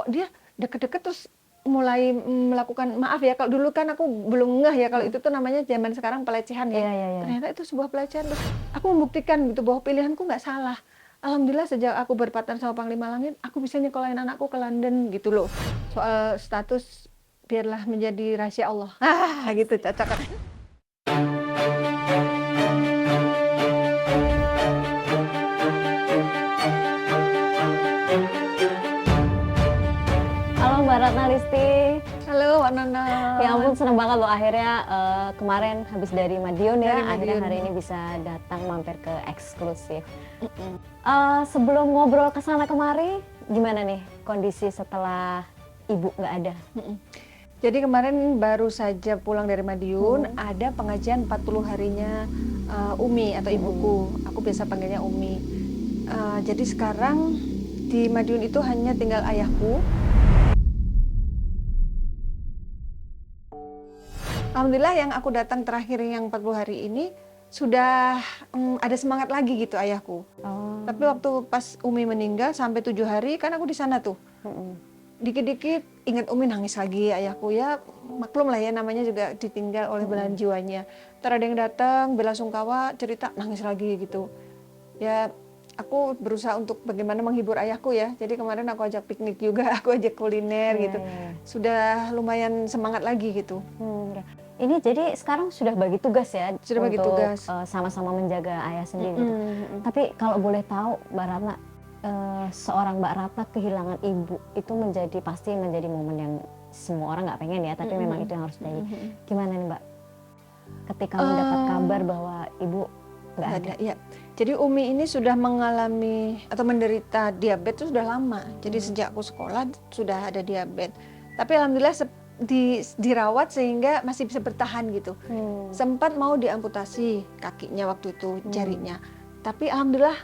dia deket-deket terus mulai melakukan, maaf ya kalau dulu kan aku belum ngeh ya kalau itu tuh namanya zaman sekarang pelecehan ya. Iya, iya, iya. Ternyata itu sebuah pelecehan, terus aku membuktikan gitu bahwa pilihanku nggak salah. Alhamdulillah sejak aku berpacaran sama Panglima Langit, aku bisa nyekolahin anakku ke London gitu loh. Soal status biarlah menjadi rahasia Allah. Gitu cocok kan. Halo Mbak Ratna Listi. Halo Wak Nono. Ya ampun, seneng banget loh akhirnya kemarin habis dari Madiun ya, Dari akhirnya Madiun. hari ini bisa datang mampir ke eksklusif. Sebelum ngobrol ke sana kemari, gimana nih kondisi setelah ibu nggak ada? Jadi kemarin baru saja pulang dari Madiun, ada pengajian 40 harinya Umi atau ibuku. Aku biasa panggilnya Umi. Jadi sekarang di Madiun itu hanya tinggal ayahku. Alhamdulillah yang aku datang terakhir yang 40 hari ini sudah ada semangat lagi gitu ayahku. Oh. Tapi waktu pas Umi meninggal sampai 7 hari kan aku di sana tuh. Dikit-dikit ingat Umi nangis lagi ayahku, ya maklum lah ya namanya juga ditinggal oleh belahan jiwanya. Ntar ada yang datang bela sungkawa cerita nangis lagi gitu. Ya aku berusaha untuk bagaimana menghibur ayahku ya. Jadi kemarin aku ajak piknik juga, aku ajak kuliner gitu. Sudah lumayan semangat lagi gitu. Ya. Ini jadi sekarang sudah bagi tugas ya, Sudah bagi untuk tugas. sama-sama menjaga ayah sendiri gitu. Tapi kalau boleh tahu Mbak Ratna, seorang Mbak Ratna kehilangan ibu itu pasti menjadi momen yang semua orang nggak pengen ya, tapi memang itu yang harus terjadi. Gimana nih Mbak ketika mendapat kabar bahwa ibu nggak ada? Ya. Jadi Umi ini sudah mengalami atau menderita diabetes sudah lama. Jadi sejak aku sekolah sudah ada diabetes. Tapi alhamdulillah dirawat sehingga masih bisa bertahan gitu. Sempat mau diamputasi kakinya waktu itu, jarinya. Tapi alhamdulillah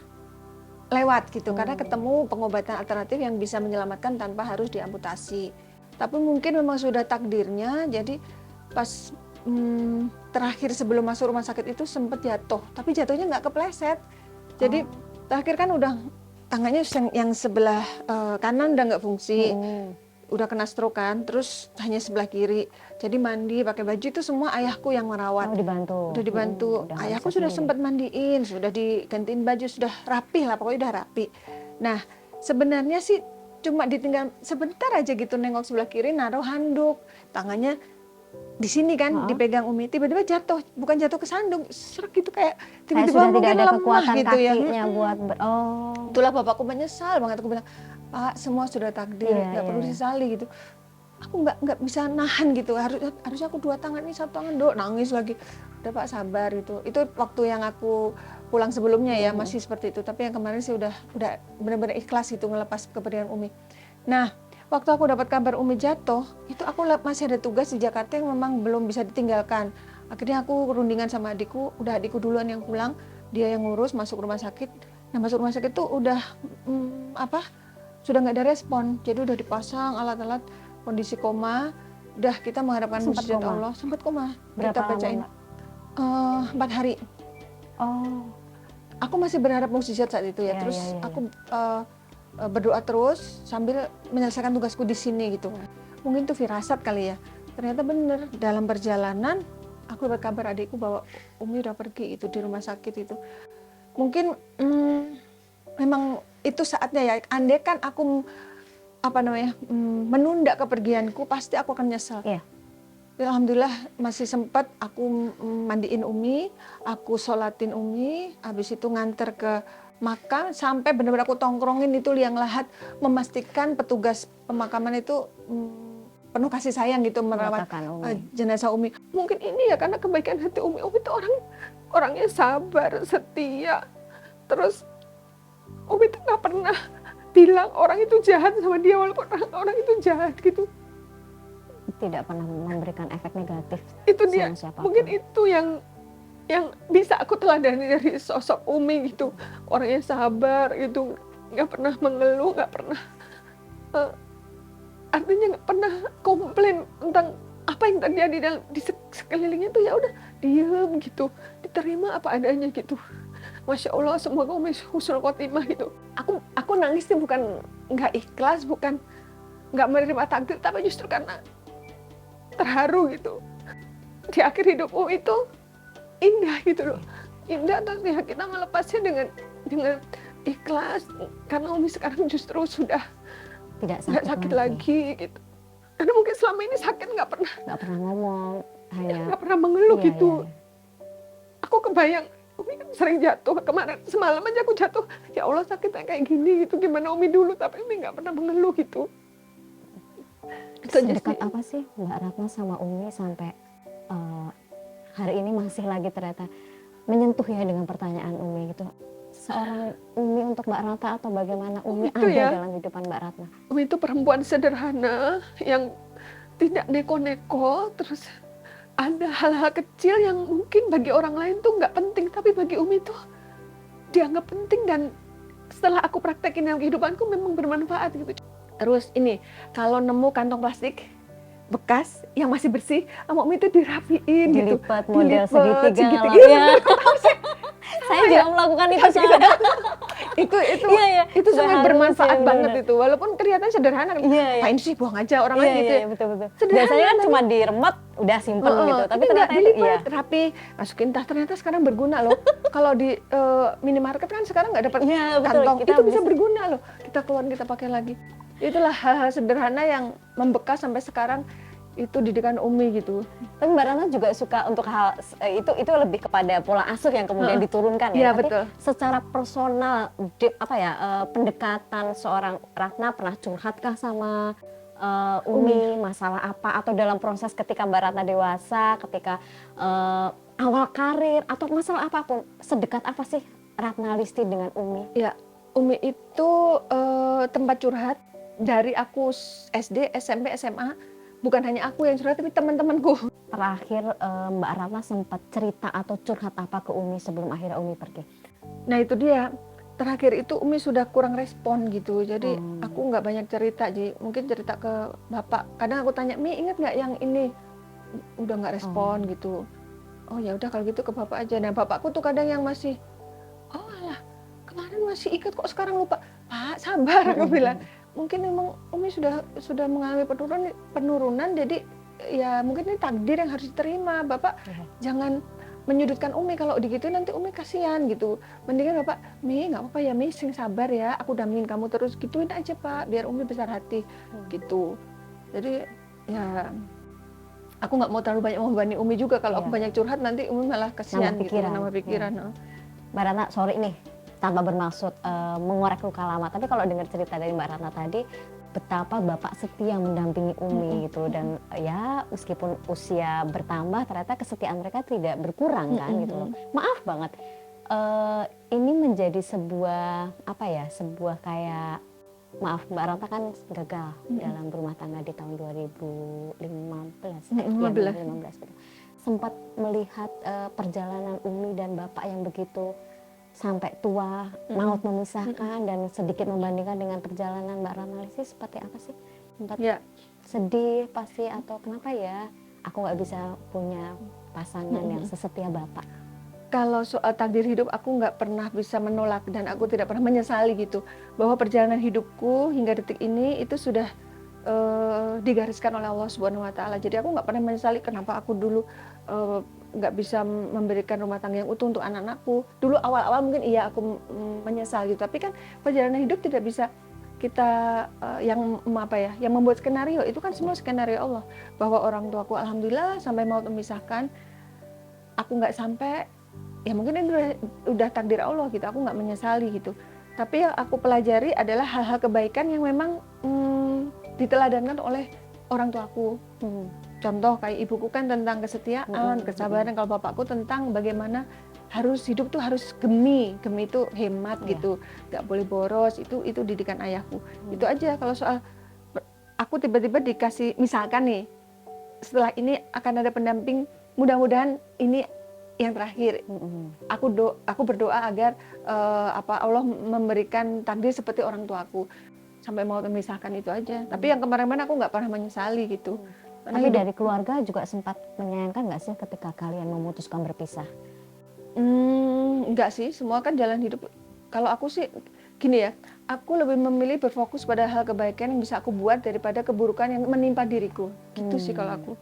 lewat gitu karena ketemu pengobatan alternatif yang bisa menyelamatkan tanpa harus diamputasi. Tapi mungkin memang sudah takdirnya, jadi pas terakhir sebelum masuk rumah sakit itu sempat jatuh, tapi jatuhnya nggak kepleset. Jadi terakhir kan udah tangannya yang sebelah kanan udah nggak fungsi, udah kena stroke kan, terus hanya sebelah kiri. Jadi mandi pakai baju itu semua ayahku yang merawat. Dibantu. Udah dibantu. Ayahku sudah sempat mandiin, sudah digantiin baju, sudah rapi lah, pokoknya udah rapi. Nah sebenarnya sih cuma ditinggal sebentar aja gitu, nengok sebelah kiri naruh handuk, tangannya di sini kan dipegang Umi, tiba-tiba jatuh, bukan jatuh ke sandung, serak gitu kayak tiba-tiba sudah tidak ada kekuatan gitu kakinya ya. buat Itulah bapakku menyesal banget, aku bilang, Pak semua sudah takdir, nggak perlu disesali gitu. Aku nggak bisa nahan gitu, harusnya aku 2 tangan, ini 1 tangan dok, nangis lagi. Udah Pak sabar gitu. Itu waktu yang aku pulang sebelumnya ya masih seperti itu, tapi yang kemarin sih udah benar-benar ikhlas itu ngelepas kepergian Umi. Nah waktu aku dapat kabar Umi jatuh, itu aku masih ada tugas di Jakarta yang memang belum bisa ditinggalkan. Akhirnya aku rundingan sama adikku, udah adikku duluan yang pulang, dia yang ngurus masuk rumah sakit. Nah masuk rumah sakit tuh udah sudah nggak ada respon, jadi udah dipasang alat-alat, kondisi koma. Udah kita mengharapkan mukjizat Allah. Sempat koma. Berapa kita bacain 4 hari. Aku masih berharap mukjizat saat itu ya. Terus aku berdoa terus sambil menyelesaikan tugasku di sini gitu. Mungkin itu firasat kali ya. Ternyata bener, dalam perjalanan aku dapat kabar adikku bahwa Umi udah pergi itu di rumah sakit itu. Mungkin memang itu saatnya ya. Andai kan aku menunda kepergianku, pasti aku akan nyesel. Alhamdulillah masih sempat aku mandiin Umi, aku sholatin Umi, habis itu nganter ke makam, sampai benar-benar aku tongkrongin itu liang lahat, memastikan petugas pemakaman itu penuh kasih sayang gitu merawat jenazah Umi. Mungkin ini ya karena kebaikan hati Umi. Umi itu orangnya sabar, setia. Terus Umi itu nggak pernah bilang orang itu jahat sama dia walaupun orang itu jahat gitu. Tidak pernah memberikan efek negatif. Itu dia. Mungkin itu yang bisa aku teladani dari sosok Umi gitu. Orangnya sabar gitu, nggak pernah mengeluh, nggak pernah artinya nggak pernah komplain tentang apa yang terjadi di sekelilingnya tuh, ya udah diem gitu, diterima apa adanya gitu. Masya Allah, semoga Umi husnul khotimah gitu. Aku nangis sih bukan nggak ikhlas, bukan nggak menerima takdir, tapi justru karena terharu gitu. Di akhir hidup Umi itu indah gitu loh, indah, tapi ya kita melepasnya dengan ikhlas, karena Umi sekarang justru sudah Tidak nggak sakit lagi gitu. Karena mungkin selama ini sakit nggak pernah ngomong, hanya mengeluh iya, gitu. iya. Aku kebayang Umi kan sering jatuh, kemarin semalam aja aku jatuh, ya Allah sakitnya kayak gini gitu, gimana Umi dulu, tapi Umi nggak pernah mengeluh gitu. Itu aja Sedekat sih. apa sih Mbak Ratna sama Umi sampai hari ini masih lagi ternyata menyentuh ya dengan pertanyaan Umi gitu. Seorang Umi untuk Mbak Ratna atau bagaimana Umi Itu ada ya. dalam kehidupan Mbak Ratna? Umi itu perempuan sederhana yang tidak neko-neko, terus ada hal-hal kecil yang mungkin bagi orang lain tuh nggak penting, tapi bagi Umi tuh dianggap penting, dan setelah aku praktekin dalam kehidupanku memang bermanfaat gitu. Terus ini, kalau nemu kantong plastik bekas yang masih bersih, sama Umi itu dirapiin gitu. Dilipat model Dilipet, segitiga. Iya, Saya juga melakukan itu soalnya. itu Iya, iya. itu sangat Seharusnya, bermanfaat bener-bener. banget itu, walaupun kelihatan sederhana kan. Iya, iya. Ngapain sih, buang aja orang lain Iya, gitu iya, ya. betul. Sederhana, Biasanya kan tapi- cuma diremet, udah simpen gitu. Tapi ini nggak ternyata itu dilipat, iya. rapi, masukin tas, ternyata sekarang berguna loh. Kalau di minimarket kan sekarang nggak dapat Iya, betul. kantong, Kita itu bisa bisa- berguna loh. Kita keluar, kita pakai lagi. Itulah hal-hal sederhana yang membekas sampai sekarang, itu didikan Umi gitu. Tapi Mbak Ratna juga suka untuk hal itu lebih kepada pola asuh yang kemudian diturunkan ya. Iya, Tapi betul. secara personal pendekatan seorang Ratna pernah curhatkah sama Umi masalah apa, atau dalam proses ketika Mbak Ratna dewasa, ketika awal karir atau masalah apapun, sedekat apa sih Ratna Listi dengan Umi? Ya, Umi itu tempat curhat dari aku SD, SMP, SMA. Bukan hanya aku yang curhat, tapi teman-temanku. Terakhir Mbak Ratna sempat cerita atau curhat apa ke Umi sebelum akhirnya Umi pergi? Nah itu dia, terakhir itu Umi sudah kurang respon gitu, jadi aku nggak banyak cerita, jadi mungkin cerita ke bapak. Kadang aku tanya, Mi ingat nggak yang ini? Udah nggak respon gitu. Oh ya udah kalau gitu ke bapak aja. Nah bapakku tuh kadang yang masih, oh alah kemarin masih ikut kok sekarang lupa. Pak sabar, aku bilang. Mungkin memang Umi sudah mengalami penurunan, jadi ya mungkin ini takdir yang harus diterima. Bapak jangan menyudutkan Umi, kalau digituin nanti Umi kasihan gitu. Mendingan Bapak, Mi nggak apa-apa ya Mi, sing sabar ya, aku dampingin kamu terus, gituin aja Pak, biar Umi besar hati gitu. Jadi ya aku nggak mau terlalu banyak membebani Umi juga, kalau aku banyak curhat nanti Umi malah kasihan gitu, nambah pikiran. Mbak Ratna, sorry nih, tanpa bermaksud mengorek luka lama, tapi kalau dengar cerita dari Mbak Ratna tadi, betapa Bapak setia mendampingi Umi gitu, dan ya meskipun usia bertambah, ternyata kesetiaan mereka tidak berkurang kan gitu loh. Maaf banget, ini menjadi sebuah sebuah kayak, maaf Mbak Ratna kan gagal dalam berumah tangga di tahun 2015. 2015 betul. Sempat melihat perjalanan Umi dan Bapak yang begitu sampai tua, maut memisahkan, dan sedikit membandingkan dengan perjalanan Mbak Ratna Listi, seperti apa sih? Sempat sedih pasti, atau kenapa ya aku nggak bisa punya pasangan yang sesetia Bapak? Kalau soal takdir hidup, aku nggak pernah bisa menolak, dan aku tidak pernah menyesali gitu, bahwa perjalanan hidupku hingga detik ini itu sudah digariskan oleh Allah Subhanahu Wa Taala. Jadi aku nggak pernah menyesali kenapa aku dulu nggak bisa memberikan rumah tangga yang utuh untuk anak-anakku. Dulu awal-awal mungkin iya aku menyesal gitu, tapi kan perjalanan hidup tidak bisa kita yang membuat skenario, itu kan semua skenario Allah. Bahwa orang tuaku alhamdulillah sampai maut memisahkan, aku nggak sampai, ya mungkin ini udah takdir Allah gitu, aku nggak menyesali gitu. Tapi yang aku pelajari adalah hal-hal kebaikan yang memang diteladankan oleh orang tuaku. Contoh kayak ibuku kan tentang kesetiaan, kesabaran. Kalau bapakku tentang bagaimana harus hidup tuh harus gemi itu hemat gitu, nggak boleh boros. Itu didikan ayahku. Itu aja. Kalau soal aku tiba-tiba dikasih, misalkan nih, setelah ini akan ada pendamping, mudah-mudahan ini yang terakhir. Aku berdoa agar Allah memberikan takdir seperti orang tuaku sampai mau memisahkan, itu aja. Tapi yang kemarin-kemarin aku nggak pernah menyesali gitu. Tapi dari keluarga juga sempat menyayangkan nggak sih ketika kalian memutuskan berpisah? Enggak sih, semua kan jalan hidup. Kalau aku sih gini ya, aku lebih memilih berfokus pada hal kebaikan yang bisa aku buat daripada keburukan yang menimpa diriku. Gitu sih kalau aku.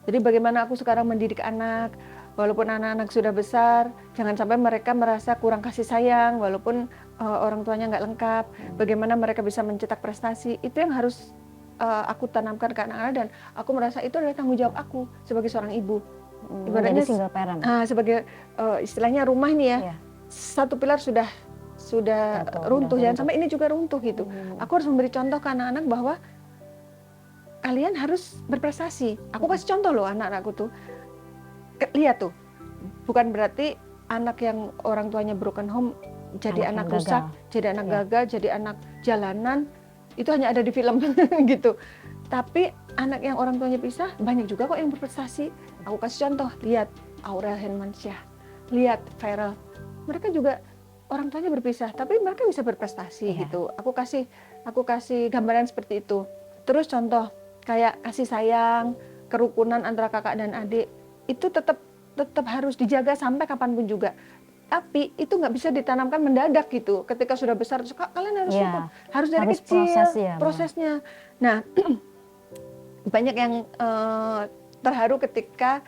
Jadi bagaimana aku sekarang mendidik anak, walaupun anak-anak sudah besar, jangan sampai mereka merasa kurang kasih sayang, walaupun orang tuanya nggak lengkap. Bagaimana mereka bisa mencetak prestasi, itu yang harus aku tanamkan ke anak-anak, dan aku merasa itu adalah tanggung jawab aku sebagai seorang ibu. Ibaratnya single parent. Sebagai istilahnya rumah nih ya, satu pilar sudah runtuh, jangan sampai ini juga runtuh gitu. Aku harus memberi contoh ke anak-anak bahwa kalian harus berprestasi. Aku kasih contoh loh anak-anakku tuh. Lihat tuh, bukan berarti anak yang orang tuanya broken home jadi anak rusak, jadi anak gagal, jadi anak jalanan, itu hanya ada di film gitu. Tapi anak yang orang tuanya pisah, banyak juga kok yang berprestasi. Aku kasih contoh, lihat Aurel Hermansyah, lihat Viral. Mereka juga orang tuanya berpisah, tapi mereka bisa berprestasi gitu. Aku kasih gambaran seperti itu. Terus contoh kayak kasih sayang, kerukunan antara kakak dan adik, itu tetap harus dijaga sampai kapanpun juga. Tapi itu nggak bisa ditanamkan mendadak gitu. Ketika sudah besar, kalian harus support, harus dari kecil prosesnya. Nah, banyak yang terharu ketika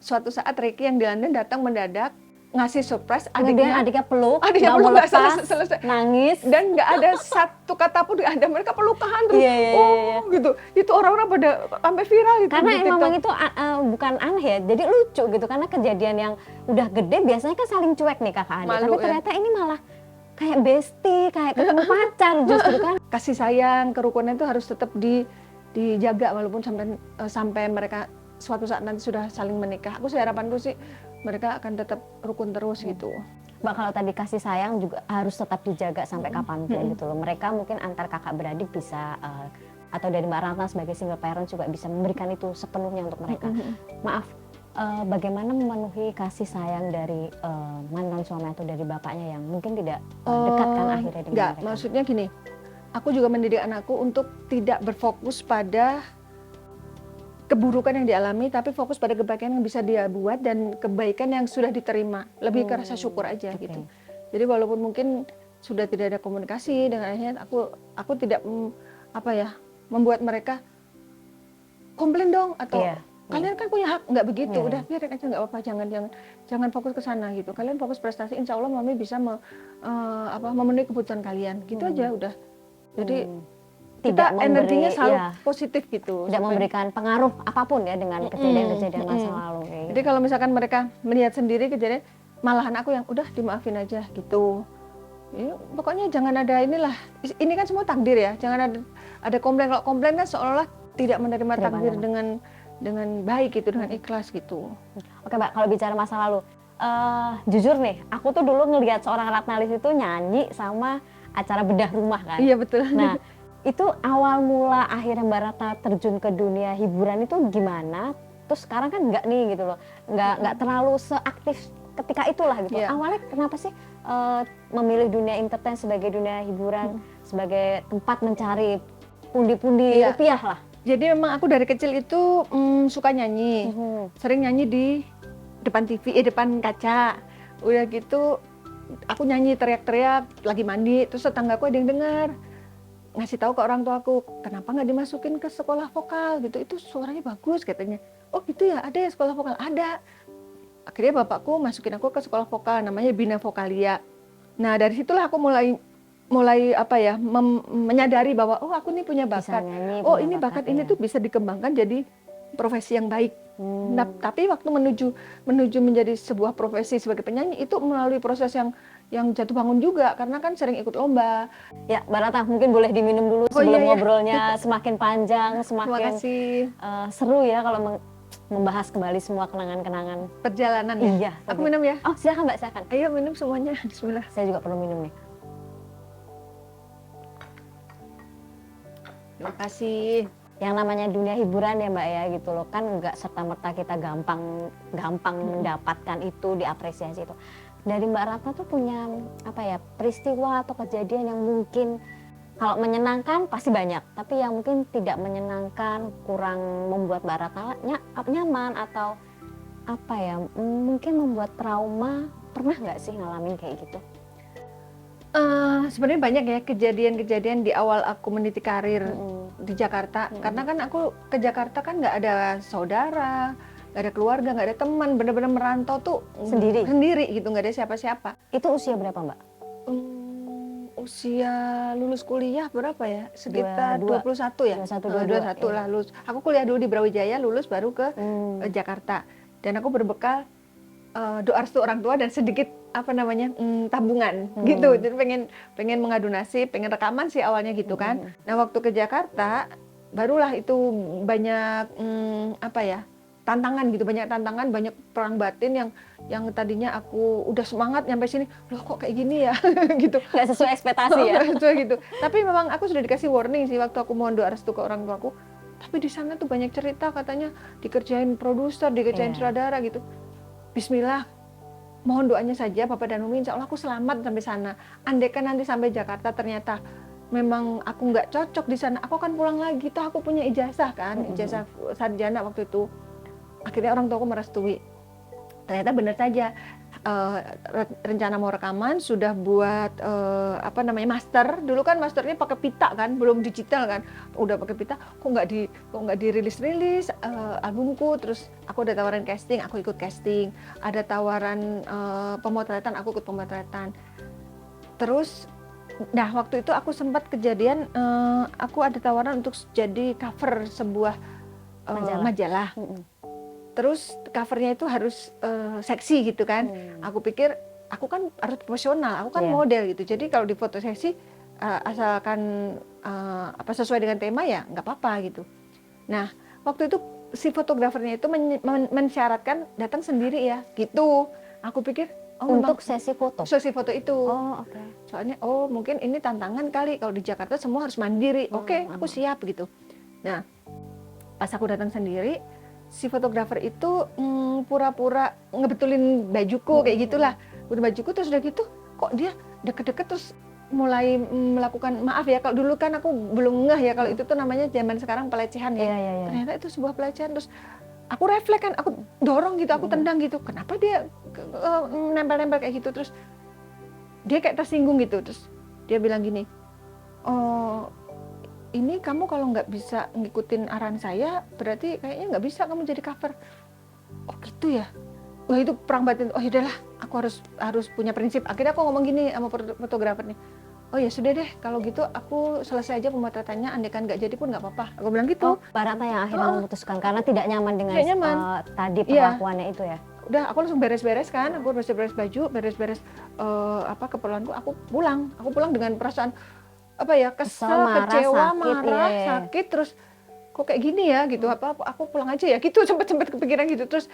suatu saat Ricky yang di London datang mendadak ngasih surprise adiknya peluk nggak selesai nangis, dan nggak ada satu kata pun ada, mereka pelukan terus gitu. Itu orang-orang pada sampai viral itu karena emang itu bukan aneh ya, jadi lucu gitu, karena kejadian yang udah gede biasanya kan saling cuek nih kakak adik, tapi ternyata ini malah kayak bestie, kayak ketemu pacar justru kan. Kasih sayang, kerukunan itu harus tetap dijaga walaupun sampai mereka suatu saat nanti sudah saling menikah. Aku sih harapanku sih mereka akan tetap rukun terus gitu. Mbak, kalau tadi kasih sayang juga harus tetap dijaga sampai kapanpun gitu loh. Mereka mungkin antar kakak beradik bisa atau dari Mbak Ratna sebagai single parent juga bisa memberikan itu sepenuhnya untuk mereka. Maaf, bagaimana memenuhi kasih sayang dari mantan suami atau dari bapaknya yang mungkin tidak dekat kan akhirnya dengan enggak, mereka? maksudnya gini, aku juga mendidik anakku untuk tidak berfokus pada keburukan yang dialami, tapi fokus pada kebaikan yang bisa dia buat dan kebaikan yang sudah diterima. Lebih ke rasa syukur aja gitu. Jadi walaupun mungkin sudah tidak ada komunikasi dengan ayahnya, aku tidak membuat mereka komplain dong atau kalian kan punya hak, nggak begitu. Udah biarin aja, nggak apa-apa, jangan fokus ke sana gitu. Kalian fokus prestasi, insya Allah mami bisa memenuhi kebutuhan kalian. Gitu aja udah. Jadi kita energinya selalu positif gitu. Tidak memberikan pengaruh apapun ya dengan kejadian-kejadian masa lalu. Jadi kalau misalkan mereka melihat sendiri kejadian, malahan aku yang udah dimaafin aja gitu. Ya, pokoknya jangan ada inilah. Ini kan semua takdir ya. Jangan ada komplain. Kalau komplain kan seolah-olah tidak menerima takdir dengan baik gitu, dengan ikhlas gitu. Oke Mbak, kalau bicara masa lalu, jujur nih, aku tuh dulu ngelihat seorang Ratnalis itu nyanyi sama acara bedah rumah kan. Iya betul. Nah, itu awal mula akhirnya Mbak Ratna terjun ke dunia hiburan itu gimana? Terus sekarang kan enggak nih gitu loh, enggak terlalu seaktif ketika itulah gitu. Awalnya kenapa sih memilih dunia entertain sebagai dunia hiburan, sebagai tempat mencari pundi-pundi rupiah lah? Jadi memang aku dari kecil itu suka nyanyi, sering nyanyi di depan TV, depan kaca. Udah gitu aku nyanyi teriak-teriak lagi mandi, terus tetanggaku ada yang dengar. Ngasih tahu ke orang tua aku, kenapa nggak dimasukin ke sekolah vokal gitu, itu suaranya bagus katanya. Oh gitu ya, ada ya sekolah vokal? Ada. Akhirnya bapakku masukin aku ke sekolah vokal, namanya Bina Vokalia. Nah dari situlah aku mulai menyadari bahwa oh aku nih punya bakat, ini bakat ini tuh bisa dikembangkan jadi profesi yang baik. Nah, tapi waktu menuju menjadi sebuah profesi sebagai penyanyi itu melalui proses yang jatuh bangun juga, karena kan sering ikut lomba. Ya, Mbak Ratna mungkin boleh diminum dulu sebelum ngobrolnya semakin panjang, semakin seru ya kalau membahas kembali semua kenangan-kenangan perjalanan ya. Iya. Aku minum ya. Oh silakan Mbak, silakan. Ayo minum semuanya. Bismillah. Saya juga perlu minum nih. Terima kasih. Yang namanya dunia hiburan ya Mbak ya gitu loh, kan nggak serta-merta kita gampang mendapatkan itu, diapresiasi itu. Dari Mbak Ratna tuh punya peristiwa atau kejadian yang mungkin kalau menyenangkan pasti banyak, tapi yang mungkin tidak menyenangkan, kurang membuat Mbak Ratna nyaman atau mungkin membuat trauma, pernah nggak sih ngalamin kayak gitu? Sebenarnya banyak ya kejadian-kejadian di awal aku meniti karir di Jakarta. Mm-mm. Karena kan aku ke Jakarta kan nggak ada saudara, nggak ada keluarga, nggak ada teman, bener-bener merantau tuh Sendiri? sendiri gitu, nggak ada siapa-siapa. Itu usia berapa Mbak? Usia lulus kuliah berapa ya? Sekitar 21 ya? 21, 21 iya. lah lulus. Aku kuliah dulu di Brawijaya, lulus baru ke Jakarta. Dan aku berbekal doa restu orang tua dan sedikit tabungan gitu. Jadi pengen mengadu nasib, pengen rekaman sih awalnya gitu kan. Nah, waktu ke Jakarta barulah itu banyak tantangan gitu, banyak tantangan, banyak perang batin yang tadinya aku udah semangat nyampe sini, loh kok kayak gini ya gitu. Nggak sesuai ekspektasi ya? Nggak sesuai gitu. Tapi memang aku sudah dikasih warning sih waktu aku mohon doa restu ke orang tuaku. Tapi di sana tuh banyak cerita katanya dikerjain produser, dikerjain sutradara gitu. Bismillah, mohon doanya saja Bapak dan Umi, insya Allah aku selamat sampai sana. Andaikan nanti sampai Jakarta ternyata memang aku nggak cocok di sana, aku akan pulang lagi. Toh aku punya ijazah kan, ijazah sarjana waktu itu. Akhirnya orang tuaku merestui. Ternyata benar saja, rencana mau rekaman sudah buat master. Dulu kan masternya pakai pita kan, belum digital kan. Udah pakai pita, kok nggak dirilis albumku. Terus aku ada tawaran casting, aku ikut casting. Ada tawaran pemotretan, aku ikut pemotretan. Terus nah waktu itu aku sempat kejadian aku ada tawaran untuk jadi cover sebuah majalah. Terus covernya itu harus seksi gitu kan. Aku pikir aku kan harus profesional, aku kan model gitu. Jadi kalau di foto seksi asalkan sesuai dengan tema ya nggak apa-apa gitu. Nah waktu itu si fotografernya itu mensyaratkan datang sendiri ya gitu. Aku pikir untuk sesi foto itu. Oh, oke. Soalnya mungkin ini tantangan kali, kalau di Jakarta semua harus mandiri. Oke, aku siap gitu. Nah pas aku datang sendiri, si fotografer itu pura-pura ngebetulin bajuku kayak gitulah. Bajuku terus udah gitu kok dia deket-deket terus mulai melakukan, maaf ya kalau dulu kan aku belum ngeh ya kalau itu tuh namanya zaman sekarang pelecehan ya. Ternyata itu sebuah pelecehan. Terus aku refleks kan, aku dorong gitu, aku tendang gitu. Kenapa dia nempel-nempel kayak gitu? Terus dia kayak tersinggung gitu. Terus dia bilang gini, ini kamu kalau nggak bisa ngikutin arahan saya, berarti kayaknya nggak bisa kamu jadi cover. Oh gitu ya. Wah itu perang batin. Oh yaudahlah, aku harus punya prinsip. Akhirnya aku ngomong gini sama fotografernya. Oh ya sudah deh, kalau gitu aku selesai aja pemotretannya. Andaikan nggak jadi pun nggak apa-apa. Aku bilang gitu. Mbak Ratna yang akhirnya memutuskan karena tidak nyaman dengan tadi perlakuannya itu ya. Udah, aku langsung beres-beres kan. Aku beres-beres baju, beres-beres keperluanku. Aku pulang dengan perasaan kesel, kecewa, marah, sakit, terus kok kayak gini ya gitu, aku pulang aja ya gitu, sempet kepikiran gitu. Terus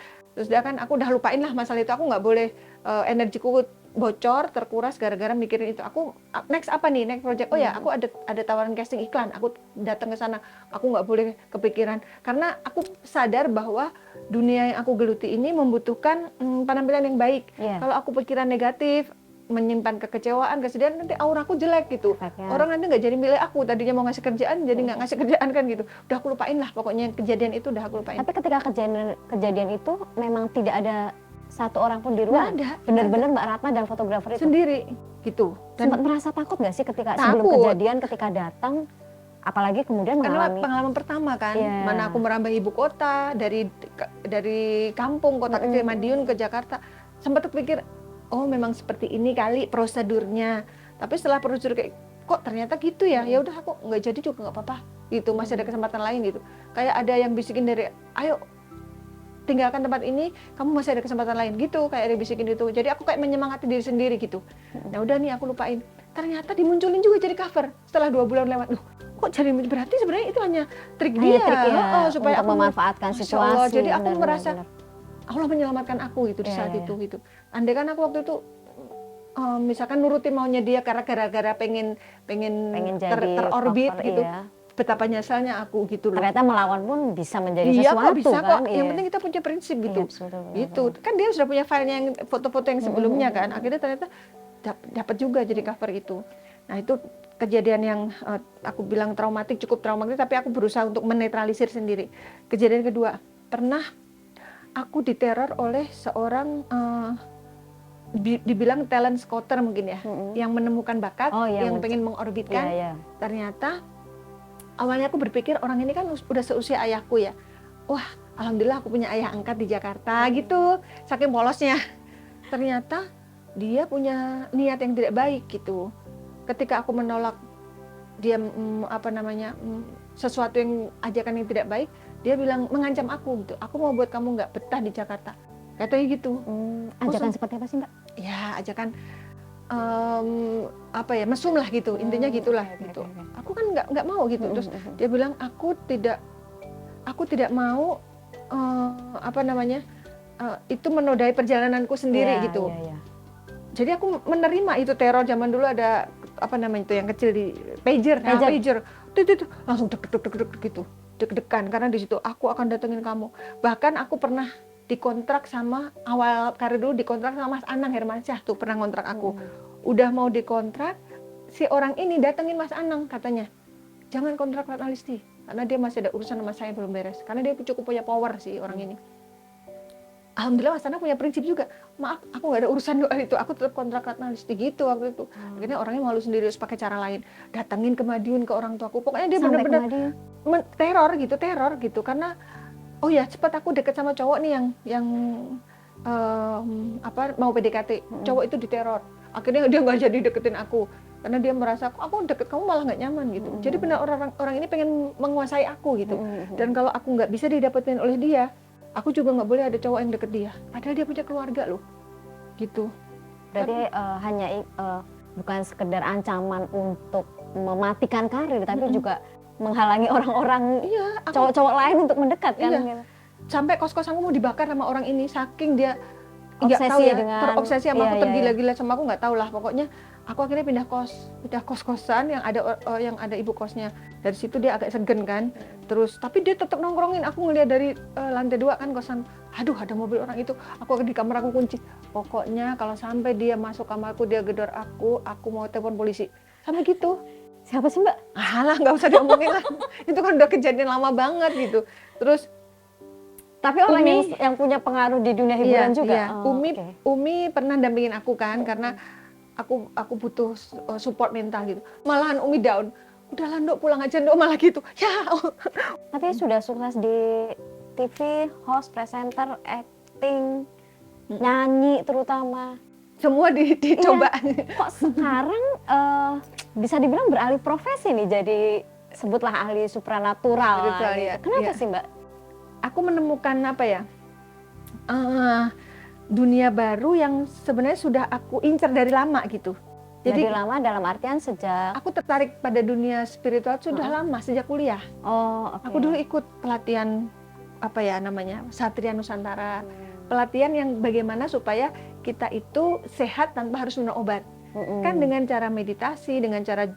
dia kan aku udah lupain lah masalah itu, aku nggak boleh energiku bocor, terkuras gara-gara mikirin itu. Aku next project, oh ya aku ada tawaran casting iklan, aku datang ke sana, aku nggak boleh kepikiran karena aku sadar bahwa dunia yang aku geluti ini membutuhkan penampilan yang baik. Kalau aku pikiran negatif, menyimpan kekecewaan, kesedihan, nanti aura aku jelek gitu. Orang nanti nggak jadi milih aku, tadinya mau ngasih kerjaan jadi nggak ngasih kerjaan kan gitu. Udah aku lupain lah, pokoknya kejadian itu udah aku lupain. Tapi ketika kejadian itu memang tidak ada satu orang pun di rumah. Nggak ada. Benar-benar Mbak Ratna dan fotografer itu sendiri gitu. Dan sempat merasa takut nggak sih sebelum kejadian, ketika datang, apalagi kemudian mengalami pengalaman pertama kan, mana aku merambah ibu kota dari kampung kota kecil Madiun ke Jakarta, sempat terpikir oh memang seperti ini kali prosedurnya. Tapi setelah prosedur kayak kok ternyata gitu ya, ya udah aku nggak jadi juga nggak apa-apa gitu, masih ada kesempatan lain gitu. Kayak ada yang bisikin dari ayo tinggalkan tempat ini, kamu masih ada kesempatan lain gitu, kayak ada bisikin gitu. Jadi aku kayak menyemangati diri sendiri gitu. Nah udah nih aku lupain. Ternyata dimunculin juga jadi cover setelah 2 bulan lewat. Kok jadi, berarti sebenarnya itu hanya trik dia supaya aku memanfaatkan situasi. Jadi aku merasa Allah menyelamatkan aku gitu di saat itu gitu. Andai kan aku waktu itu misalkan nurutin maunya dia karena gara-gara pengen terorbit gitu. Betapa nyasalnya aku gitu loh. Ternyata melawan pun bisa menjadi sesuatu bisa kan. Yang penting kita punya prinsip gitu. Gitu. Kan dia sudah punya filenya yang foto-foto yang sebelumnya kan. Akhirnya ternyata dapat juga jadi cover itu. Nah, itu kejadian yang aku bilang cukup traumatik, tapi aku berusaha untuk menetralisir sendiri. Kejadian kedua, pernah aku diteror oleh seorang dibilang talent scouter mungkin ya, Mm-mm. yang menemukan bakat, Oh, iya, yang pengen mengorbitkan. Iya, iya. Ternyata awalnya aku berpikir orang ini kan udah seusia ayahku ya. Wah, alhamdulillah aku punya ayah angkat di Jakarta gitu. Saking polosnya. Ternyata dia punya niat yang tidak baik gitu. Ketika aku menolak dia sesuatu yang ajakan yang tidak baik, dia bilang mengancam aku gitu. Aku mau buat kamu nggak betah di Jakarta. Katanya gitu. Ajakan seperti apa sih, Mbak? Ya, ajakan mesum lah gitu. Intinya gitulah Oke, gitu. oke, oke. Aku kan nggak mau gitu. Terus dia bilang aku tidak mau itu menodai perjalananku sendiri Iya, gitu. iya, iya. Jadi aku menerima itu teror. Zaman dulu ada itu yang kecil di pager. Nah, pager. Itu langsung deg gitu. Deg-degan karena di situ aku akan datengin kamu. Bahkan aku pernah dikontrak sama awal karir dulu dikontrak sama Mas Anang Hermansyah tuh pernah ngontrak aku. Udah mau dikontrak, si orang ini datengin Mas Anang katanya. Jangan kontrak Ratna Listi karena dia masih ada urusan sama saya belum beres. Karena dia cukup punya power sih orang ini. Alhamdulillah Mas Anang punya prinsip juga. Maaf, aku nggak ada urusan doa itu. Aku tetap kontrak Ratna Listi gitu waktu itu. Akhirnya orangnya malu sendiri harus pakai cara lain. Datengin ke Madiun ke orang tuaku. Pokoknya dia benar-benar teror gitu. Karena oh ya cepat aku deket sama cowok nih yang mau PDKT. Cowok itu diteror. Akhirnya dia nggak jadi deketin aku. Karena dia merasa aku deket kamu malah nggak nyaman gitu. Jadi benar orang ini pengen menguasai aku gitu. Dan kalau aku nggak bisa didapetin oleh dia, aku juga nggak boleh ada cowok yang deket dia. Padahal dia punya keluarga loh, gitu. Berarti hanya bukan sekedar ancaman untuk mematikan karir, tapi juga menghalangi orang-orang cowok-cowok lain untuk mendekat kan? Iya. Gitu. Sampai kos-kosanku mau dibakar sama orang ini, saking dia Obsesi nggak tahu ya, dengan terobsesi sama aku, iya, tergila-gila sama aku nggak tahu lah. Pokoknya aku akhirnya pindah kos-kosan yang ada ibu kosnya. Dari situ dia agak segen kan. Terus tapi dia tetap nongkrongin. Aku ngeliat dari lantai 2 kan kosan. Aduh, ada mobil orang itu. Aku di kamar aku kunci. Pokoknya kalau sampai dia masuk kamarku, dia gedor aku mau telepon polisi. Sampai gitu. Siapa sih, Mbak? Alah, nggak usah diomongin lah. Itu kan udah kejadian lama banget gitu. Terus Tapi orang yang punya pengaruh di dunia hiburan juga. Iya. Umi pernah dampingin aku kan karena aku butuh support mental gitu. Malahan Umi down. Udahlah Nduk, pulang aja Nduk, malah gitu. Ya. Tapi sudah sukses di TV, host, presenter, acting, nyanyi terutama. Semua dicoba. Iya. Kok sekarang bisa dibilang beralih profesi nih jadi sebutlah ahli supranatural. Betul, gitu. ya. Kenapa sih, Mbak? Aku menemukan dunia baru yang sebenarnya sudah aku incar dari lama gitu. Jadi lama dalam artian sejak aku tertarik pada dunia spiritual sudah lama, sejak kuliah. Oh, okay. Aku dulu ikut pelatihan Satria Nusantara. Pelatihan yang bagaimana supaya kita itu sehat tanpa harus minum obat. Kan dengan cara meditasi, dengan cara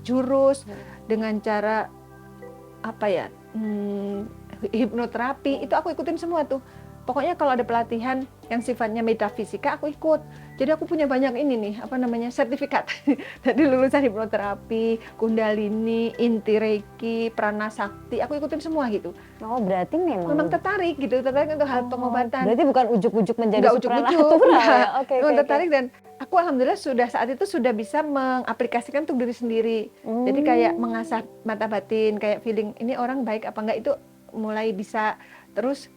jurus, dengan cara hipnoterapi, itu aku ikutin semua tuh. Pokoknya kalau ada pelatihan yang sifatnya metafisika aku ikut. Jadi aku punya banyak sertifikat. Jadi lulusan hipnoterapi, kundalini, inti reiki, prana sakti, aku ikutin semua gitu. Oh, berarti memang tertarik untuk hal pengobatan. Berarti bukan ujuk-ujuk menjadi supranatural ya. Oke. Tertarik dan aku alhamdulillah saat itu sudah bisa mengaplikasikan untuk diri sendiri. Jadi kayak mengasah mata batin, kayak feeling ini orang baik apa enggak, itu mulai bisa. Terus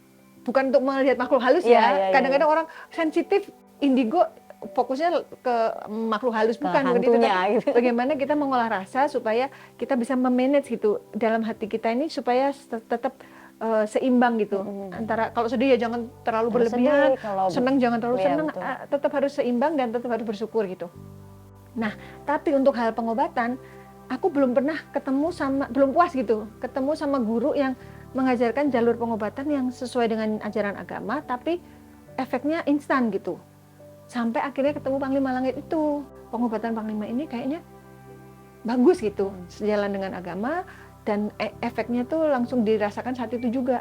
bukan untuk melihat makhluk halus ya. Kadang-kadang orang sensitif indigo fokusnya ke makhluk halus, bukan begitu. Gitu. Bagaimana kita mengolah rasa supaya kita bisa memanage gitu dalam hati kita ini supaya tetap seimbang gitu. Antara kalau sedih ya jangan terlalu berlebihan, senang jangan terlalu senang, tetap harus seimbang dan tetap harus bersyukur gitu. Nah, tapi untuk hal pengobatan aku belum puas gitu ketemu sama guru yang mengajarkan jalur pengobatan yang sesuai dengan ajaran agama, tapi efeknya instan gitu. Sampai akhirnya ketemu Panglima Langit itu. Pengobatan Panglima ini kayaknya bagus gitu, sejalan dengan agama, dan efeknya tuh langsung dirasakan saat itu juga.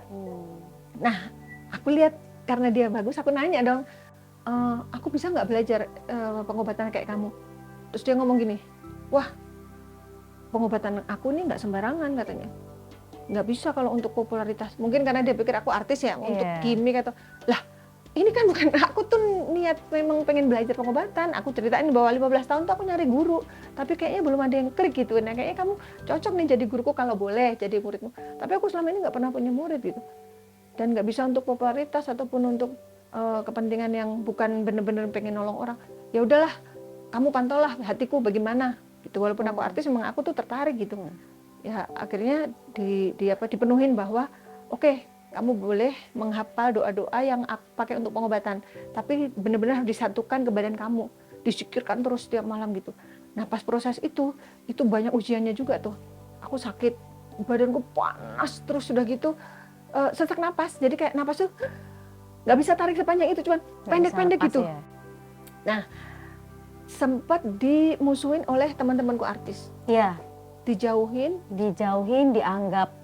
Nah, aku lihat karena dia bagus, aku nanya dong, aku bisa nggak belajar pengobatan kayak kamu? Terus dia ngomong gini, wah, pengobatan aku nih nggak sembarangan katanya. Nggak bisa kalau untuk popularitas. Mungkin karena dia pikir aku artis ya, untuk gimmick atau lah ini kan bukan aku tuh niat memang pengen belajar pengobatan. Aku ceritain bahwa 15 tahun tuh aku nyari guru, tapi kayaknya belum ada yang klik gitu. Nah, kayaknya kamu cocok nih jadi guruku kalau boleh jadi muridmu. Tapi aku selama ini nggak pernah punya murid gitu. Dan nggak bisa untuk popularitas ataupun untuk kepentingan yang bukan bener-bener pengen nolong orang. Ya udahlah, kamu pantau lah hatiku bagaimana gitu. Walaupun aku artis, memang aku tuh tertarik gitu. Ya akhirnya dipenuhin bahwa oke, kamu boleh menghafal doa-doa yang aku pakai untuk pengobatan, tapi benar-benar harus disatukan ke badan kamu, disikirkan terus setiap malam gitu. Nah pas proses itu banyak ujiannya juga tuh. Aku sakit, badanku panas terus sudah gitu, sesak napas. Jadi kayak napas tuh nggak bisa tarik sepanjang itu, cuman pendek-pendek gitu. Ya. Nah sempat dimusuhin oleh teman-temanku artis. Iya. Dijauhin, dianggap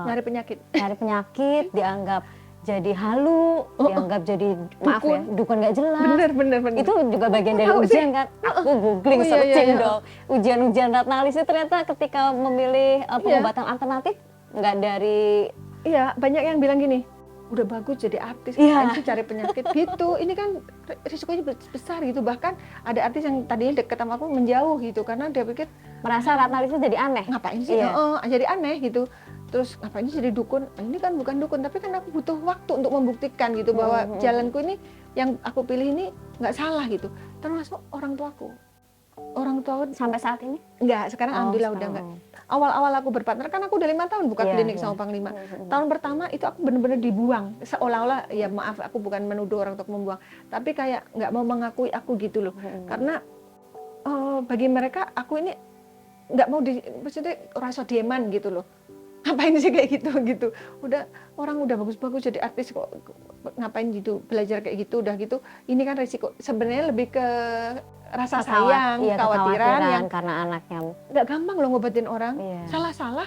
nyari penyakit, dianggap jadi halu, dianggap jadi maaf ya, dukun nggak jelas. Bener. Itu juga bagian dari ujian kan. Aku googling, searching dong. Ujian Ratnalis itu ternyata ketika memilih pengobatan alternatif nggak dari. Iya, banyak yang bilang gini, udah bagus jadi artis, ngapain sih cari penyakit gitu. Ini kan risikonya besar gitu. Bahkan ada artis yang tadinya deket sama aku menjauh gitu, karena dia pikir merasa Ratnalis itu jadi aneh. Ngapain sih? Jadi aneh gitu. Terus ngapain sih jadi dukun? Ini kan bukan dukun, tapi kan aku butuh waktu untuk membuktikan gitu bahwa jalanku ini yang aku pilih ini nggak salah gitu. Termasuk orang tuaku. Orang tua sampai saat ini? Enggak, sekarang alhamdulillah udah enggak. Awal-awal aku berpartner kan aku udah 5 tahun buka klinik sama Panglima. Tahun pertama itu aku benar-benar dibuang. Seolah-olah ya maaf aku bukan menuduh orang untuk membuang, tapi kayak nggak mau mengakui aku gitu loh. Karena bagi mereka aku ini nggak mau maksudnya rasa dieman gitu loh. Ngapain sih kayak gitu. Udah orang udah bagus-bagus jadi artis kok ngapain gitu, belajar kayak gitu udah gitu. Ini kan resiko sebenarnya lebih ke rasa sayang, kekhawatiran yang karena anaknya nggak gampang loh ngobatin orang. Salah-salah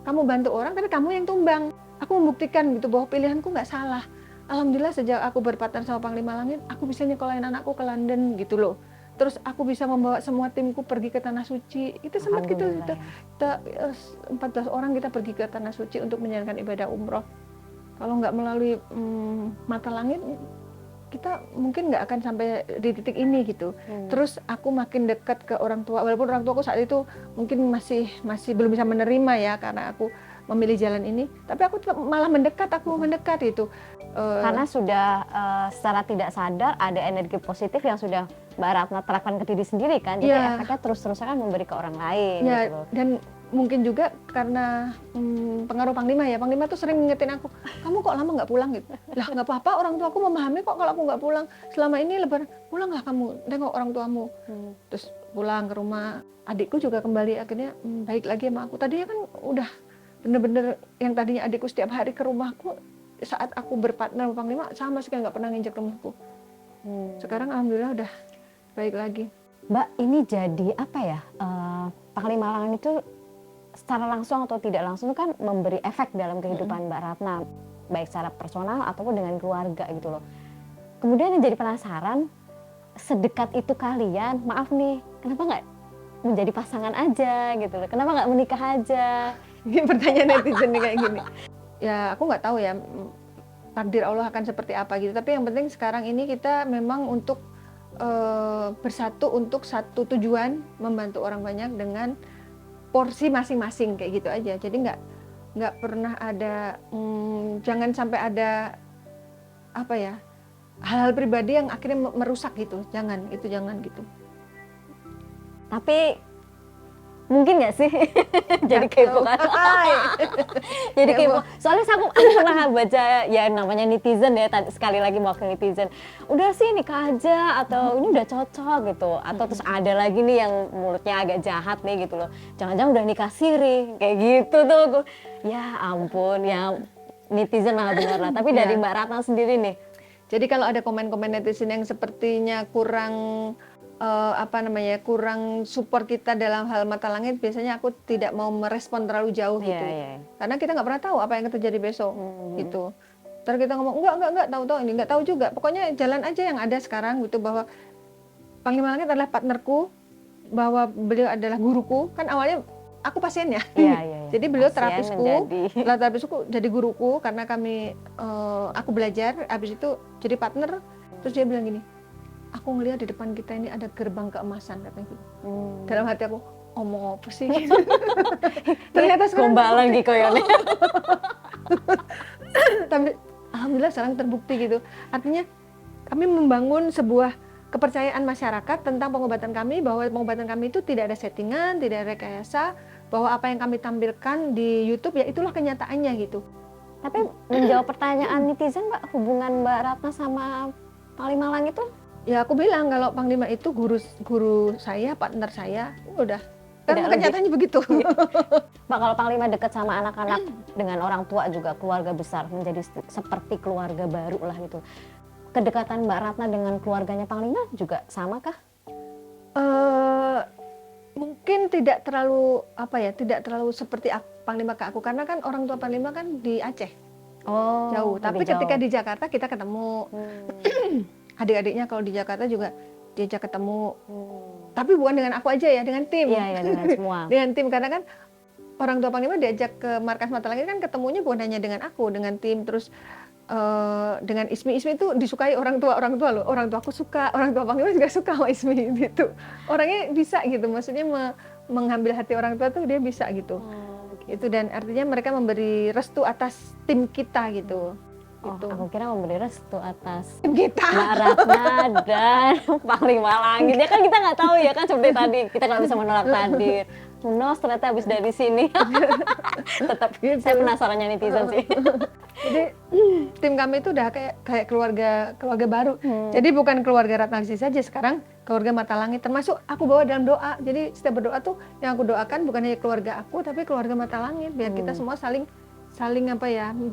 kamu bantu orang tapi kamu yang tumbang. Aku membuktikan gitu bahwa pilihanku nggak salah. Alhamdulillah sejak aku berpartner sama Panglima Langit, aku bisa nyekolahin anakku ke London gitu loh. Terus aku bisa membawa semua timku pergi ke Tanah Suci. Itu sempat gitu, kita 14 orang kita pergi ke Tanah Suci untuk menjalankan ibadah umroh. Kalau nggak melalui mata langit, kita mungkin nggak akan sampai di titik ini gitu. Terus aku makin dekat ke orang tua, walaupun orang tuaku saat itu mungkin masih belum bisa menerima ya karena aku memilih jalan ini. Tapi aku malah mendekat itu. Karena sudah secara tidak sadar ada energi positif yang sudah Mbak Ratna terapkan ke diri sendiri kan, jadi efeknya terus-terusan memberi ke orang lain. Ya, gitu loh. Dan mungkin juga karena pengaruh Panglima ya, Panglima tuh sering ngingetin aku, kamu kok lama nggak pulang gitu. Lah nggak apa-apa, orang tua aku memahami kok kalau aku nggak pulang. Selama ini lebaran, pulanglah kamu, tengok orang tuamu. Terus pulang ke rumah, adikku juga kembali akhirnya baik lagi sama aku. Tadinya kan udah bener-bener yang tadinya adikku setiap hari ke rumahku, saat aku berpartner sama Panglima sama sekali nggak pernah nginjek rumahku. Sekarang alhamdulillah udah baik lagi. Mbak, ini jadi apa ya, Panglima Langit itu secara langsung atau tidak langsung kan memberi efek dalam kehidupan Mbak Ratna, baik secara personal ataupun dengan keluarga gitu loh. Kemudian yang jadi penasaran, sedekat itu kalian, maaf nih, kenapa nggak menjadi pasangan aja gitu loh, kenapa nggak menikah aja? Ini pertanyaan netizen nih kayak gini. Ya aku nggak tahu ya takdir Allah akan seperti apa gitu, tapi yang penting sekarang ini kita memang untuk bersatu untuk satu tujuan, membantu orang banyak dengan porsi masing-masing kayak gitu aja. Jadi nggak pernah ada jangan sampai ada apa ya hal-hal pribadi yang akhirnya merusak gitu, jangan gitu. Tapi mungkin nggak sih jadi kepo kan? Jadi kepo. Soalnya aku pernah baca ya namanya netizen ya, sekali lagi mewakili netizen. Udah sih nikah aja atau ini udah cocok gitu. Atau terus ada lagi nih yang mulutnya agak jahat nih gitu loh. Jangan-jangan udah nikah siri kayak gitu tuh. Ya ampun, ya netizen lah benar lah. Tapi dari Mbak Ratna sendiri nih. Jadi kalau ada komen-komen netizen yang sepertinya kurang kurang support kita dalam hal mata langit, biasanya aku tidak mau merespon terlalu jauh gitu. Karena kita nggak pernah tahu apa yang terjadi besok gitu. Terus kita ngomong enggak tahu ini nggak tahu juga. Pokoknya jalan aja yang ada sekarang gitu, bahwa Panglima Langit adalah partnerku, bahwa beliau adalah guruku. Kan awalnya aku pasiennya. Iya, iya, iya. Jadi beliau Pasien terapisku, terapisku jadi guruku karena kami aku belajar, habis itu jadi partner. Terus dia bilang gini, aku ngelihat di depan kita ini ada gerbang keemasan katanya gitu. Dalam hati aku, omong apa sih? Ternyata sekarang gombalan gitu ya. tapi alhamdulillah sekarang terbukti gitu. Artinya kami membangun sebuah kepercayaan masyarakat tentang pengobatan kami, bahwa pengobatan kami itu tidak ada settingan, tidak ada rekayasa, bahwa apa yang kami tampilkan di YouTube ya itulah kenyataannya gitu. Tapi menjawab pertanyaan netizen Mbak, hubungan Mbak Ratna sama Panglima Langit itu? Ya aku bilang kalau Panglima itu guru saya, partner saya, udah. Kan Tidak kenyataannya begitu. Mbak, kalau Panglima dekat sama anak-anak dengan orang tua juga, keluarga besar, menjadi seperti keluarga baru lah gitu. Kedekatan Mbak Ratna dengan keluarganya Panglima juga sama kah? Mungkin tidak terlalu tidak terlalu seperti Panglima ke aku, karena kan orang tua Panglima kan di Aceh, jauh. Tapi ketika di Jakarta kita ketemu, adik-adiknya kalau di Jakarta juga diajak ketemu. Tapi bukan dengan aku aja ya, dengan tim. Iya, dengan semua. Dengan tim, karena kan orang tua Panglima diajak ke markas Mata Langit kan ketemunya bukan hanya dengan aku, dengan tim, terus dengan Ismi itu disukai orang tua loh. Orang tua aku suka, orang tua Panglima juga suka sama Ismi gitu. Orangnya bisa gitu, maksudnya mengambil hati orang tua tuh dia bisa gitu. Itu, dan artinya mereka memberi restu atas tim kita gitu. Gitu. Aku kira memberi restu atas Tim kita. Mbak Ratna dan Panglima Langit. Ya kan kita nggak tahu ya kan, seperti tadi kita nggak bisa menolak takdir. Unos ternyata habis dari sini. Tetap Gitu. saya penasarannya netizen sih. Jadi tim kami itu udah kayak keluarga baru. Jadi bukan keluarga Ratna Lisi saja, sekarang keluarga Mata Langit, termasuk aku bawa dalam doa. Jadi setiap berdoa tuh yang aku doakan bukan hanya keluarga aku tapi keluarga Mata Langit, biar kita semua saling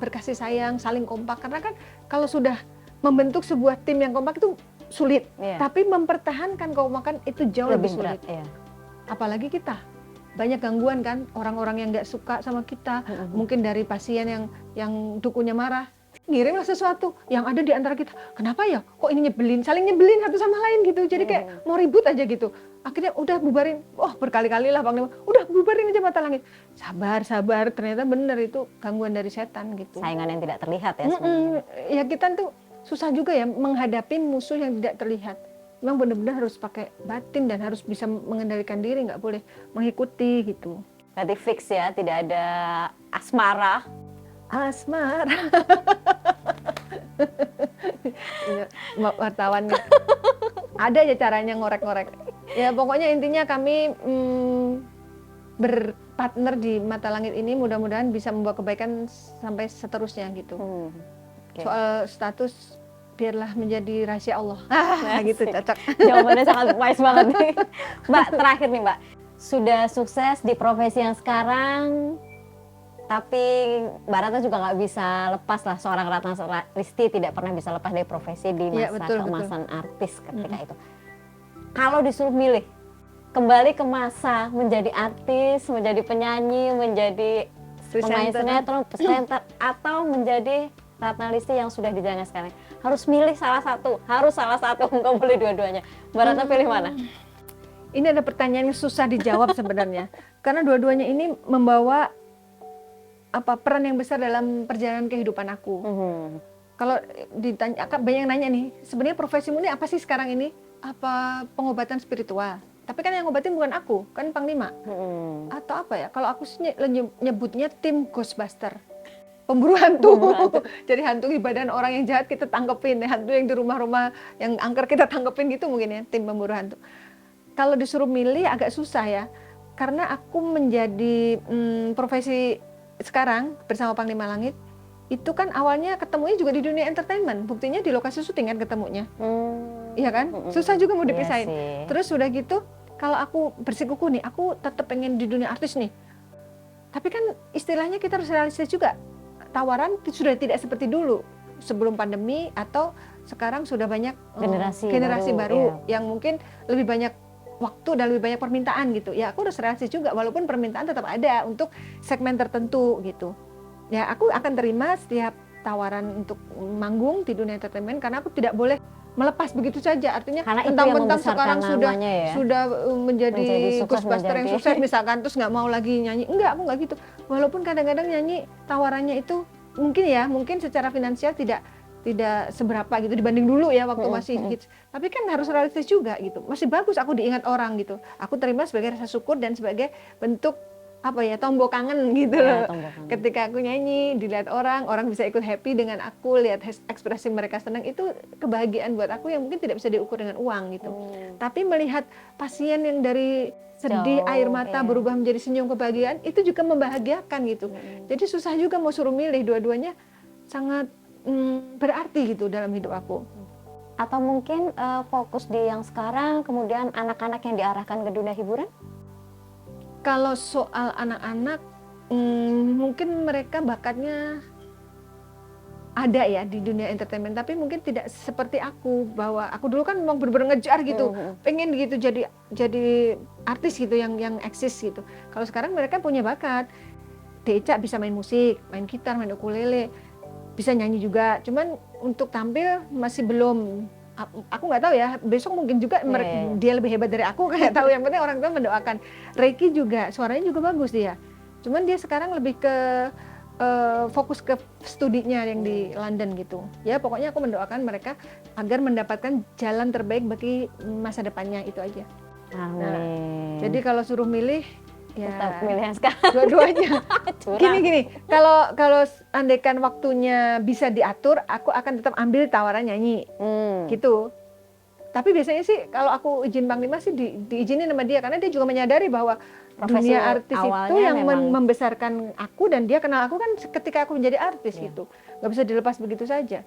berkasih sayang, saling kompak. Karena kan kalau sudah membentuk sebuah tim yang kompak itu sulit, tapi mempertahankan kekompakan itu jauh lebih sulit. Berat, ya. Apalagi kita banyak gangguan kan, orang-orang yang nggak suka sama kita, mungkin dari pasien yang dukunya marah, ngirimlah sesuatu yang ada di antara kita. Kenapa ya? Kok ini saling nyebelin satu sama lain gitu. Jadi kayak mau ribut aja gitu. Akhirnya udah bubarin. Berkali-kali lah Panglima, udah bubarin aja Mata Langit. Sabar. Ternyata bener itu gangguan dari setan gitu. Saingan yang tidak terlihat ya sebenarnya. Ya kita tuh susah juga ya menghadapi musuh yang tidak terlihat. Memang benar-benar harus pakai batin dan harus bisa mengendalikan diri, nggak boleh mengikuti gitu. Berarti fix ya, tidak ada asmara. Wartawannya ada aja caranya ngorek-ngorek. Ya pokoknya intinya kami berpartner di Mata Langit ini mudah-mudahan bisa membawa kebaikan sampai seterusnya gitu. Soal status biarlah menjadi rahasia Allah. Gitu cocok. Jawabannya sangat wise banget nih. Mbak, terakhir nih Mbak. Sudah sukses di profesi yang sekarang, tapi Mbak Ratna juga nggak bisa lepas lah, seorang Ratna Listi tidak pernah bisa lepas dari profesi di masa keemasan artis ketika itu. Kalau disuruh milih, kembali ke masa menjadi artis, menjadi penyanyi, menjadi pemain sinetron, presenter, atau menjadi Ratna Listi yang sudah dijalankan sekarang, harus milih salah satu, nggak boleh dua-duanya. Mbak Ratna pilih mana? Ini ada pertanyaan yang susah dijawab sebenarnya, karena dua-duanya ini membawa peran yang besar dalam perjalanan kehidupan aku. Kalau ditanya, banyak yang nanya nih, sebenarnya profesimu ini apa sih sekarang ini? Apa pengobatan spiritual? Tapi kan yang ngobatin bukan aku, kan Panglima. Atau apa ya? Kalau aku sih nyebutnya tim Ghostbuster. Pemburu hantu. Jadi hantu di badan orang yang jahat kita tangkepin, hantu yang di rumah-rumah yang angker kita tangkepin gitu mungkin ya, tim pemburu hantu. Kalau disuruh milih agak susah ya, karena aku menjadi profesi sekarang bersama Panglima Langit, itu kan awalnya ketemunya juga di dunia entertainment, buktinya di lokasi syuting kan ketemunya. Iya kan? Susah juga mau dipisahin. Terus udah gitu, kalau aku bersikukuh nih, aku tetap pengen di dunia artis nih. Tapi kan istilahnya kita harus realistis juga. Tawaran sudah tidak seperti dulu sebelum pandemi, atau sekarang sudah banyak generasi baru yang mungkin lebih banyak waktu dan lebih banyak permintaan gitu. Ya aku harus realistis juga, walaupun permintaan tetap ada untuk segmen tertentu gitu. Ya aku akan terima setiap tawaran untuk manggung di dunia entertainment, karena aku tidak boleh melepas begitu saja. Artinya Karena itu yang mentang-mentang membesarkan sekarang namanya ya. sudah menjadi sukses, Ghostbuster yang menjadi- sukses misalkan, terus nggak mau lagi nyanyi. Enggak, aku nggak gitu. Walaupun kadang-kadang nyanyi tawarannya itu mungkin secara finansial tidak seberapa gitu dibanding dulu ya waktu masih hits. Tapi kan harus realistis juga gitu. Masih bagus aku diingat orang gitu. Aku terima sebagai rasa syukur dan sebagai bentuk tombol kangen gitu Ya, loh. tombol kangen. Ketika aku nyanyi, dilihat orang bisa ikut happy dengan aku, lihat ekspresi mereka senang, itu kebahagiaan buat aku yang mungkin tidak bisa diukur dengan uang gitu. Tapi melihat pasien yang dari sedih, Jauh, air mata iya. berubah menjadi senyum kebahagiaan, itu juga membahagiakan gitu. Jadi susah juga mau suruh milih, dua-duanya sangat berarti gitu dalam hidup aku. Atau mungkin fokus di yang sekarang, kemudian anak-anak yang diarahkan ke dunia hiburan? Kalau soal anak-anak, mungkin mereka bakatnya ada ya di dunia entertainment, tapi mungkin tidak seperti aku, bahwa aku dulu kan memang benar-benar ngejar gitu, pengen gitu jadi artis gitu yang eksis gitu. Kalau sekarang mereka punya bakat, Deca bisa main musik, main gitar, main ukulele, bisa nyanyi juga. Cuman untuk tampil masih belum. Aku nggak tahu ya, besok mungkin juga dia lebih hebat dari aku, nggak tahu. Yang penting orang tua mendoakan. Reiki juga, suaranya juga bagus dia. Cuman dia sekarang lebih ke fokus ke studinya yang di London gitu. Ya pokoknya aku mendoakan mereka agar mendapatkan jalan terbaik bagi masa depannya, itu aja. Amin. Jadi kalau suruh milih, Tetap ya pilihan sekarang. dua-duanya. Curang. Gini, kalau andaikan waktunya bisa diatur, aku akan tetap ambil tawaran nyanyi, gitu. Tapi biasanya sih kalau aku izin Panglima sih diizinin sama dia, karena dia juga menyadari bahwa Profesi dunia artis itu awalnya yang memang- membesarkan aku, dan dia kenal aku kan ketika aku menjadi artis gitu, nggak bisa dilepas begitu saja.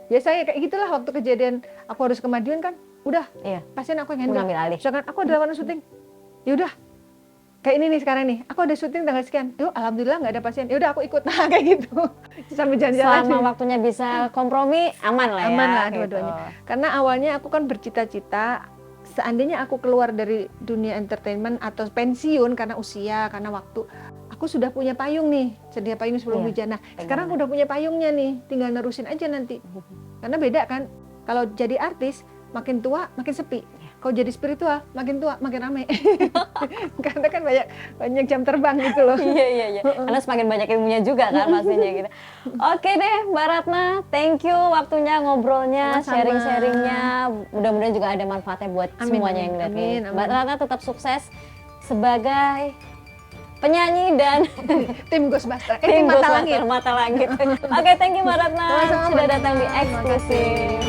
Biasanya kayak gitulah waktu kejadian aku harus ke Madiun kan, udah Iya. pasien aku yang handle. Mengambil alih. Misalkan aku ada lawanan syuting, ya udah. Kayak ini nih sekarang nih, aku ada syuting tanggal sekian, yuk alhamdulillah nggak ada pasien, ya udah aku ikut, nah kayak gitu. Sambil jalan-jalan. Selama waktunya bisa kompromi, aman lah ya. Aman lah gitu. dua-duanya. Karena awalnya aku kan bercita-cita, seandainya aku keluar dari dunia entertainment atau pensiun karena usia, karena waktu, aku sudah punya payung nih, sedia payung sebelum Iya, hujan. Nah, sekarang aku udah punya payungnya nih, tinggal nerusin aja nanti. Karena beda kan, kalau jadi artis, makin tua makin sepi. Kalau jadi spiritual, makin tua makin rame. Karena kan banyak jam terbang gitu loh. Iya. Karena semakin banyak ilmunya juga kan pastinya gitu. Oke deh Mbak Ratna, thank you waktunya ngobrolnya, Sama-sama. sharing-sharingnya. Mudah-mudahan juga ada manfaatnya buat Amin, semuanya yang lihat amin, nih. amin. Mbak Ratna tetap sukses sebagai penyanyi dan Tim Ghostbuster, tim Mata Ghostbuster Langit. Mata Langit. Oke, thank you Mbak Ratna Sama-sama, sudah Mbak datang di Nina. Terima Eksklusif. kasih.